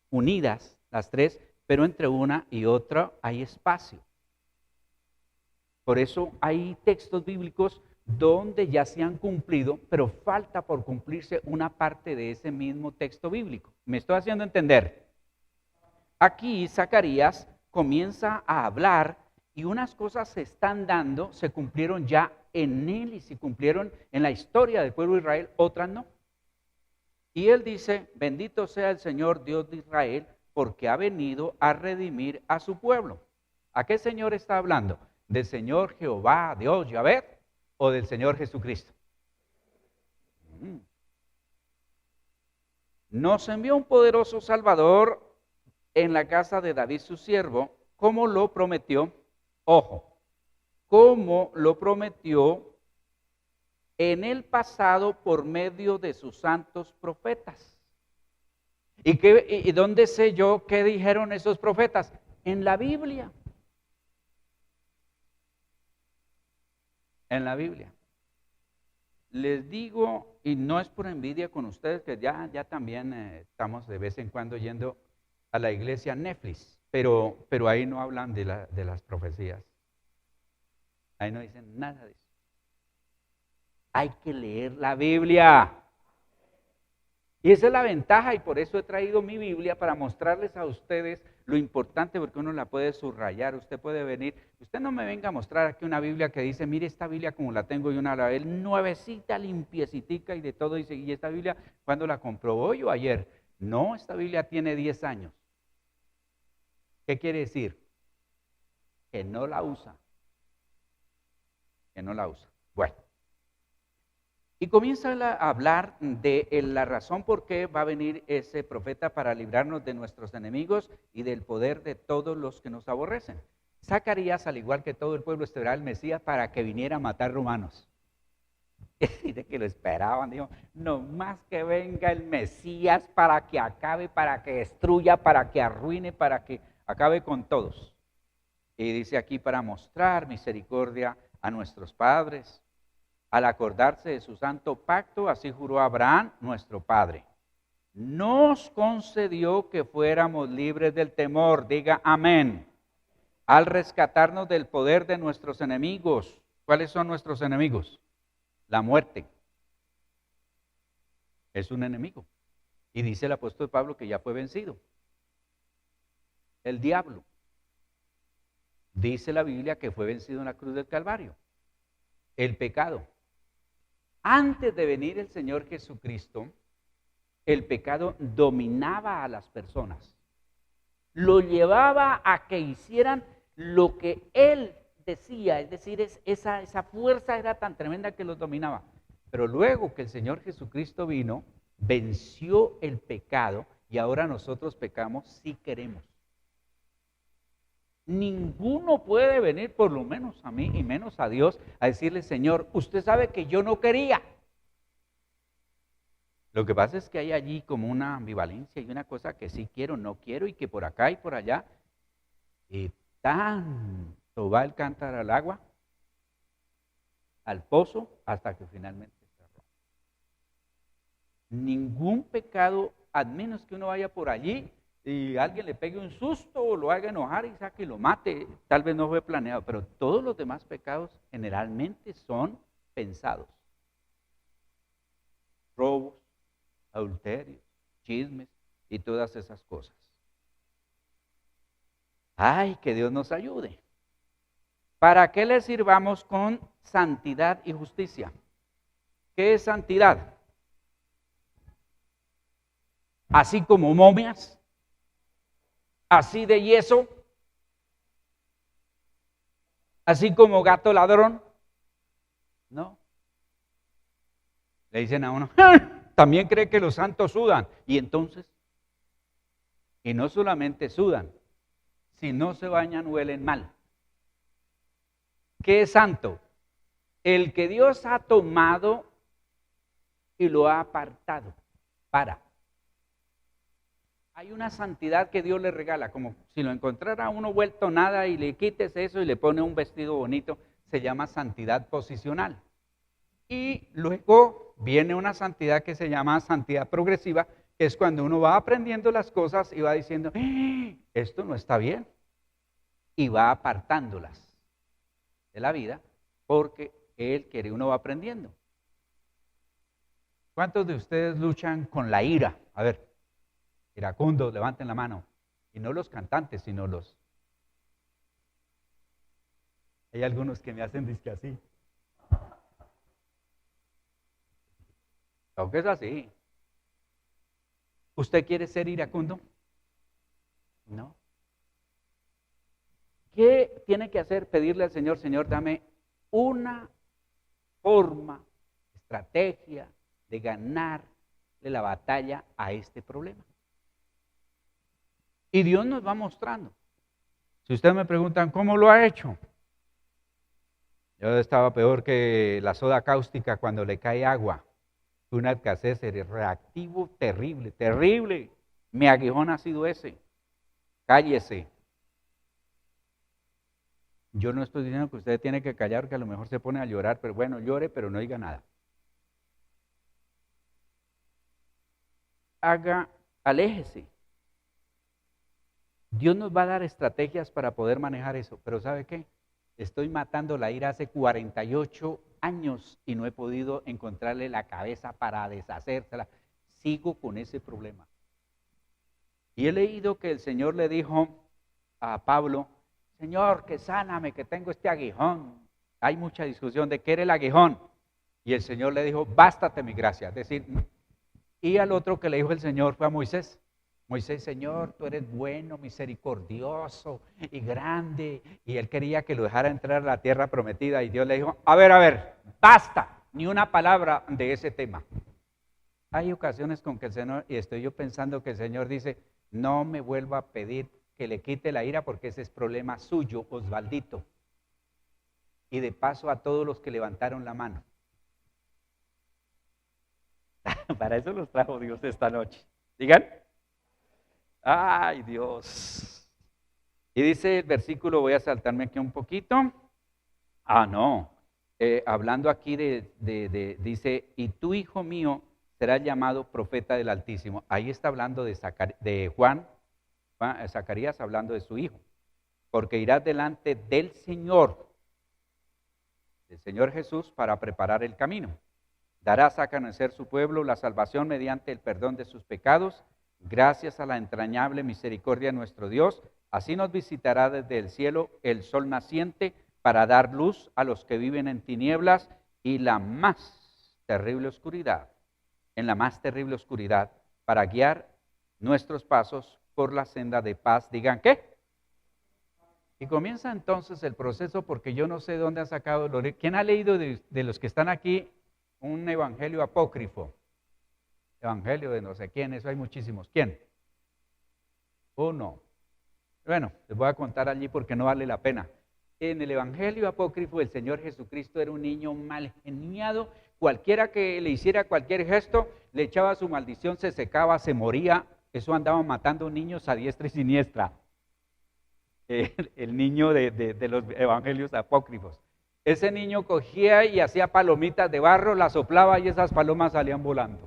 unidas las tres, pero entre una y otra hay espacio. Por eso hay textos bíblicos donde ya se han cumplido, pero falta por cumplirse una parte de ese mismo texto bíblico. ¿Me estoy haciendo entender? Aquí Zacarías comienza a hablar y unas cosas se están dando, se cumplieron ya en él y se cumplieron en la historia del pueblo de Israel, otras no. Y él dice, bendito sea el Señor Dios de Israel, porque ha venido a redimir a su pueblo. ¿A qué Señor está hablando? ¿Del Señor Jehová, Dios, Yahvé, o del Señor Jesucristo? Nos envió un poderoso Salvador en la casa de David su siervo, como lo prometió, ojo, como lo prometió en el pasado por medio de sus santos profetas. ¿Y dónde sé yo qué dijeron esos profetas? En la Biblia. En la Biblia. Les digo, y no es por envidia con ustedes, que ya también estamos de vez en cuando yendo a la iglesia Netflix, pero ahí no hablan de las profecías. Ahí no dicen nada de eso. Hay que leer la Biblia. Y esa es la ventaja, y por eso he traído mi Biblia para mostrarles a ustedes lo importante, porque uno la puede subrayar. Usted puede venir, usted no me venga a mostrar aquí una Biblia que dice, mire esta Biblia como la tengo yo, una la ve nuevecita, limpiecitica y de todo, dice, ¿y esta Biblia cuándo la compró, hoy o ayer? No, esta Biblia tiene 10 años. ¿Qué quiere decir? Que no la usa. Que no la usa. Bueno. Y comienza a hablar de la razón por qué va a venir ese profeta para librarnos de nuestros enemigos y del poder de todos los que nos aborrecen. Zacarías, al igual que todo el pueblo, esperaba al Mesías para que viniera a matar romanos. Y de que lo esperaban, dijo, no más que venga el Mesías para que acabe, para que destruya, para que arruine, para que acabe con todos. Y dice aquí, para mostrar misericordia a nuestros padres, al acordarse de su santo pacto, así juró Abraham, nuestro padre. Nos concedió que fuéramos libres del temor, diga amén, al rescatarnos del poder de nuestros enemigos. ¿Cuáles son nuestros enemigos? La muerte. Es un enemigo. Y dice el apóstol Pablo que ya fue vencido. El diablo. Dice la Biblia que fue vencido en la cruz del Calvario. El pecado. Antes de venir el Señor Jesucristo, el pecado dominaba a las personas. Lo llevaba a que hicieran lo que Él decía, es decir, esa fuerza era tan tremenda que los dominaba. Pero luego que el Señor Jesucristo vino, venció el pecado y ahora nosotros pecamos si queremos. Ninguno puede venir, por lo menos a mí y menos a Dios, a decirle, Señor, usted sabe que yo no quería. Lo que pasa es que hay allí como una ambivalencia y una cosa que sí quiero, no quiero, y que por acá y por allá, y tanto va el cántaro al agua, al pozo, hasta que finalmente se rompe. Ningún pecado, a menos que uno vaya por allí, y alguien le pegue un susto o lo haga enojar y saque y lo mate, tal vez no fue planeado, pero todos los demás pecados generalmente son pensados. Robos, adulterios, chismes y todas esas cosas. Ay, que Dios nos ayude. ¿Para qué le sirvamos con santidad y justicia? ¿Qué es santidad? Así como momias, así de yeso, así como gato ladrón. No. Le dicen a uno, también cree que los santos sudan. Y entonces, y no solamente sudan, si no se bañan huelen mal. ¿Qué es santo? El que Dios ha tomado y lo ha apartado para. Hay una santidad que Dios le regala, como si lo encontrara uno vuelto nada y le quites eso y le pone un vestido bonito, se llama santidad posicional. Y luego viene una santidad que se llama santidad progresiva, que es cuando uno va aprendiendo las cosas y va diciendo, esto no está bien, y va apartándolas de la vida, porque Él quiere, uno va aprendiendo. ¿Cuántos de ustedes luchan con la ira? A ver, iracundos, levanten la mano. Y no los cantantes, sino los... Hay algunos que me hacen disque así. Aunque es así. ¿Usted quiere ser iracundo? No. ¿Qué tiene que hacer? Pedirle al Señor, Señor, dame una forma, estrategia de ganarle la batalla a este problema. Y Dios nos va mostrando. Si ustedes me preguntan, ¿cómo lo ha hecho? Yo estaba peor que la soda cáustica cuando le cae agua. Una escasez reactivo terrible, terrible. Mi aguijón ha sido ese. Cállese. Yo no estoy diciendo que usted tiene que callar, que a lo mejor se pone a llorar, pero bueno, llore, pero no diga nada. Aléjese. Dios nos va a dar estrategias para poder manejar eso, pero ¿sabe qué? Estoy matando la ira hace 48 años y no he podido encontrarle la cabeza para deshacérsela. Sigo con ese problema. Y he leído que el Señor le dijo a Pablo, Señor, que sáname, que tengo este aguijón. Hay mucha discusión de qué era el aguijón. Y el Señor le dijo, bástate mi gracia. Es decir, y al otro que le dijo el Señor fue a Moisés. Moisés, Señor, tú eres bueno, misericordioso y grande. Y él quería que lo dejara entrar a la tierra prometida. Y Dios le dijo, a ver, basta, ni una palabra de ese tema. Hay ocasiones con que el Señor, y estoy yo pensando que el Señor dice, no me vuelva a pedir que le quite la ira porque ese es problema suyo, Osvaldito. Y de paso a todos los que levantaron la mano. Para eso los trajo Dios esta noche. Digan. Ay, Dios. Y dice el versículo, voy a saltarme aquí un poquito. Hablando aquí dice, y tú, hijo mío, serás llamado profeta del Altísimo. Ahí está hablando de Zacarías hablando de su hijo. Porque irás delante del Señor Jesús, para preparar el camino. Darás a conocer su pueblo la salvación mediante el perdón de sus pecados, gracias a la entrañable misericordia de nuestro Dios. Así nos visitará desde el cielo el sol naciente para dar luz a los que viven en tinieblas y en la más terrible oscuridad, para guiar nuestros pasos por la senda de paz. Digan, ¿qué? Y comienza entonces el proceso, porque yo no sé dónde ha sacado. ¿Quién ha leído de los que están aquí un evangelio apócrifo? Evangelio de no sé quién, eso hay muchísimos. ¿Quién? Uno. Bueno, les voy a contar allí porque no vale la pena. En el evangelio apócrifo el Señor Jesucristo era un niño mal geniado. Cualquiera que le hiciera cualquier gesto, le echaba su maldición, se secaba, se moría. Eso andaba matando niños a diestra y siniestra. El niño de los evangelios apócrifos. Ese niño cogía y hacía palomitas de barro, las soplaba y esas palomas salían volando.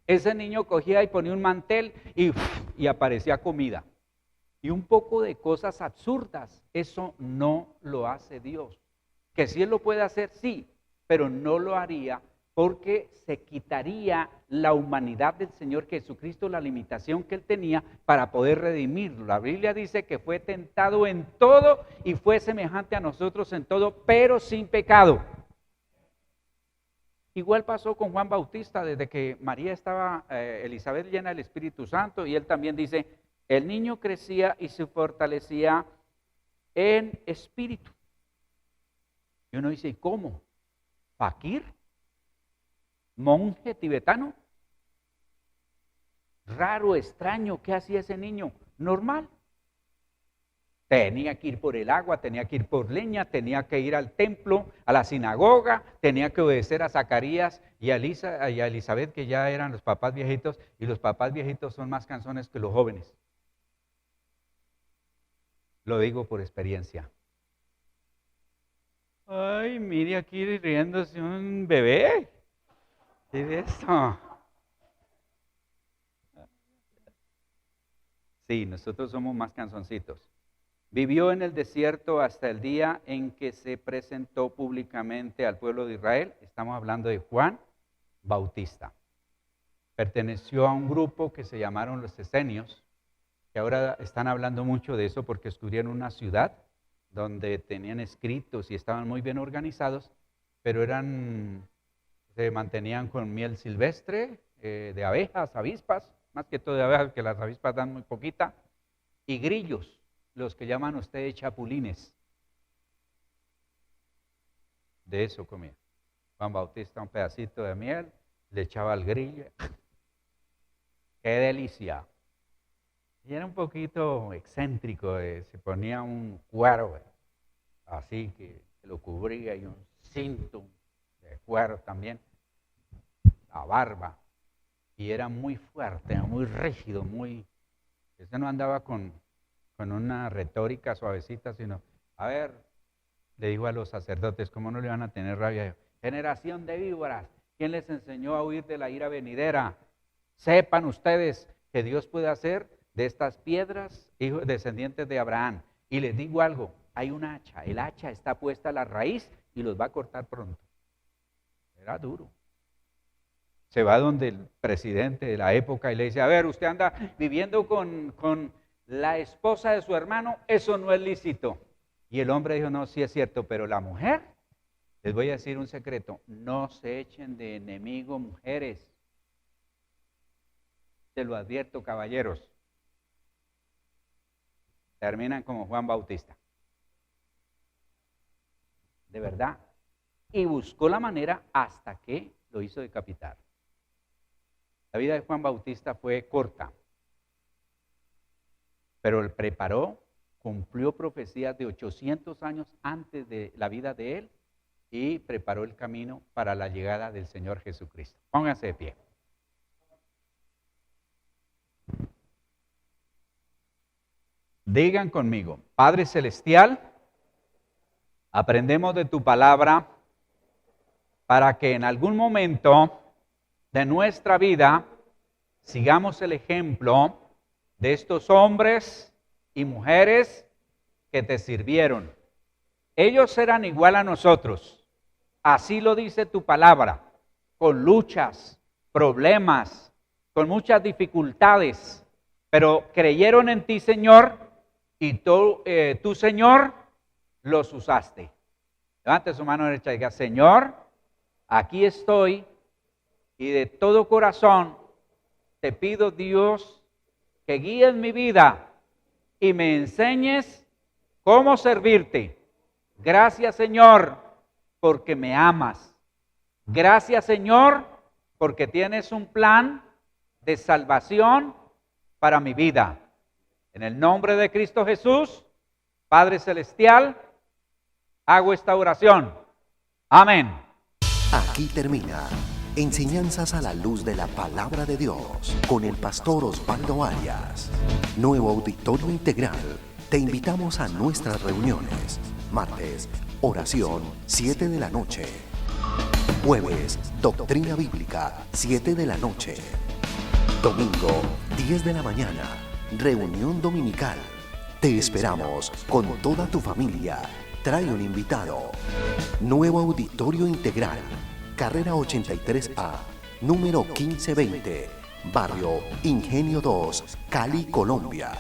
Ese niño cogía y ponía un mantel y aparecía comida. Y un poco de cosas absurdas. Eso no lo hace Dios. Que si Él lo puede hacer, sí, pero no lo haría porque se quitaría la humanidad del Señor Jesucristo, la limitación que Él tenía para poder redimirlo. La Biblia dice que fue tentado en todo y fue semejante a nosotros en todo, pero sin pecado. Igual pasó con Juan Bautista, desde que María estaba, Elizabeth llena del Espíritu Santo, y él también dice, el niño crecía y se fortalecía en espíritu. Y uno dice, ¿cómo? ¿Fakir? ¿Monje tibetano? Raro, extraño, ¿qué hacía ese niño? Normal. Tenía que ir por el agua, tenía que ir por leña, tenía que ir al templo, a la sinagoga, tenía que obedecer a Zacarías y a Elizabeth, que ya eran los papás viejitos, y los papás viejitos son más cansones que los jóvenes. Lo digo por experiencia. Ay, mire aquí riéndose un bebé. ¿Qué es eso? Sí, nosotros somos más cansoncitos. Vivió en el desierto hasta el día en que se presentó públicamente al pueblo de Israel. Estamos hablando de Juan Bautista. Perteneció a un grupo que se llamaron los esenios, que ahora están hablando mucho de eso porque estuvieron en una ciudad donde tenían escritos y estaban muy bien organizados, pero se mantenían con miel silvestre, de abejas, avispas, más que todo de abejas, que las avispas dan muy poquita, y grillos, los que llaman ustedes chapulines. De eso comía. Juan Bautista un pedacito de miel, le echaba al grillo. ¡Qué delicia! Y era un poquito excéntrico, se ponía un cuero así que lo cubría y un cinto de cuero también, la barba, y era muy fuerte, muy rígido, ese no andaba con una retórica suavecita, sino, a ver, le dijo a los sacerdotes, ¿cómo no le van a tener rabia? Generación de víboras, ¿quién les enseñó a huir de la ira venidera? Sepan ustedes que Dios puede hacer de estas piedras hijos descendientes de Abraham. Y les digo algo, hay un hacha, el hacha está puesta a la raíz y los va a cortar pronto. Era duro. Se va donde el presidente de la época y le dice, a ver, usted anda viviendo con la esposa de su hermano, eso no es lícito. Y el hombre dijo, no, sí es cierto, pero la mujer, les voy a decir un secreto, no se echen de enemigo mujeres. Se lo advierto, caballeros. Terminan como Juan Bautista. De verdad. Y buscó la manera hasta que lo hizo decapitar. La vida de Juan Bautista fue corta, pero él preparó, cumplió profecías de 800 años antes de la vida de él y preparó el camino para la llegada del Señor Jesucristo. Pónganse de pie. Digan conmigo, Padre Celestial, aprendemos de tu palabra para que en algún momento de nuestra vida sigamos el ejemplo de estos hombres y mujeres que te sirvieron. Ellos eran igual a nosotros, así lo dice tu palabra, con luchas, problemas, con muchas dificultades, pero creyeron en ti, Señor, y tú, Señor, los usaste. Levante su mano derecha y diga, Señor, aquí estoy, y de todo corazón te pido, Dios, que guíes mi vida y me enseñes cómo servirte. Gracias, Señor, porque me amas. Gracias, Señor, porque tienes un plan de salvación para mi vida. En el nombre de Cristo Jesús, Padre Celestial, hago esta oración. Amén. Aquí termina Enseñanzas a la luz de la palabra de Dios con el pastor Osvaldo Arias. Nuevo Auditorio Integral. Te invitamos a nuestras reuniones. Martes, oración, 7 de la noche. Jueves, doctrina bíblica, 7 de la noche. Domingo, 10 de la mañana, reunión dominical. Te esperamos con toda tu familia. Trae un invitado. Nuevo Auditorio Integral. Carrera 83A, número 1520, Barrio Ingenio 2, Cali, Colombia.